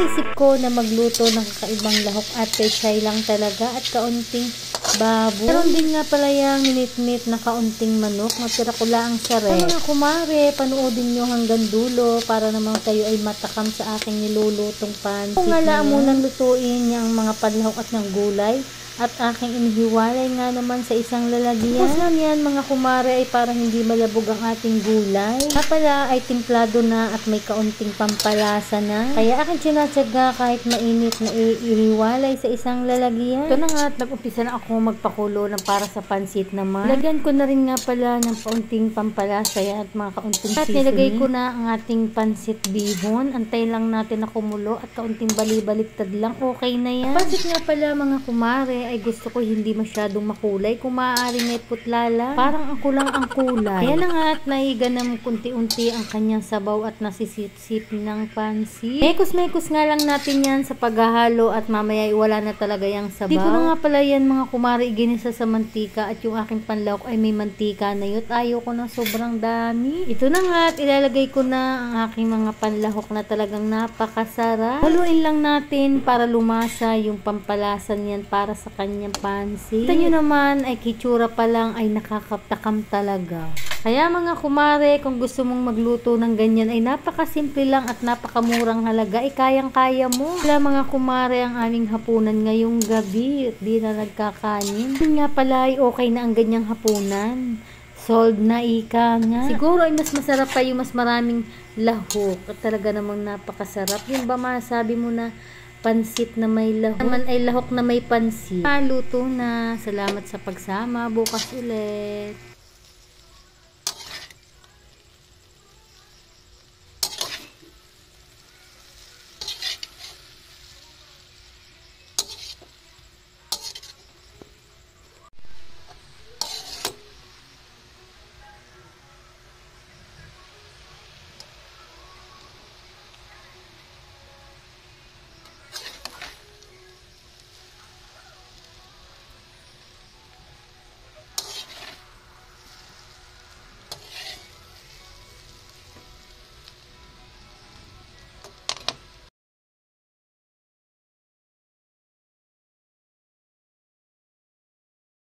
naisip ko na magluto ng kakaibang lahok at pechay lang talaga at kaunting baboy. Meron din nga pala yung minit-mit na kaunting manok. Natira ko lang sa ref. Mga kumare, panoodin nyo hanggang dulo para naman kayo ay matakam sa aking nilulutong pansit. Kung nga munang lutuin yung mga panlahok at ng gulay at aking inihiwalay nga naman sa isang lalagyan. Tapos lang yan mga kumare ay para hindi malabog ang ating gulay. Pala ay timplado na at may kaunting pampalasa na. Kaya aking sinatsaga kahit mainit na ihiwalay sa isang lalagyan. Ito na nga at nag-umpisa na ako magpakulo ng para sa pansit naman. Lagyan ko na rin nga pala ng kaunting pampalasa yan at mga kaunting seasoning. At nilagay ko na ang ating pansit bihon. Antay lang natin na kumulo at kaunting balibaliktad lang. Okay na yan. Pansit nga pala mga kumare ay gusto ko hindi masyadong makulay. Kung maaari may putlala, parang ako lang ang kulay. Kaya na nga at naiganam kunti-unti ang kanyang sabaw at nasisip-sip ng pansit. Mekos-mekos nga lang natin yan sa paghahalo at mamaya wala na talaga yung sabaw. Di ko na nga pala yan mga kumari ginisa sa mantika at yung aking panlahok ay may mantika na yun. Ayaw ko na sobrang dami. Ito na nga at ilalagay ko na ang aking mga panlahok na talagang napakasarap. Haluin lang natin para lumasa yung pampalasan yan para sa kanyang pansit. Kita nyo naman ay kitsura pa lang ay nakakatakam talaga. Kaya mga kumare, kung gusto mong magluto ng ganyan ay napakasimple lang at napakamurang halaga ay kayang-kaya mo. Kaya mga kumare ang aming hapunan ngayong gabi at di na nagkakanin. Yun nga pala ay okay na ang ganyang hapunan. Sold na ika nga. Siguro ay mas masarap pa yung mas maraming lahok at talaga namang napakasarap. Yun ba masabi mo na pansit na may lahok? Naman ay lahok na may pansit. Luto na. Salamat sa pagsama. Bukas ulit.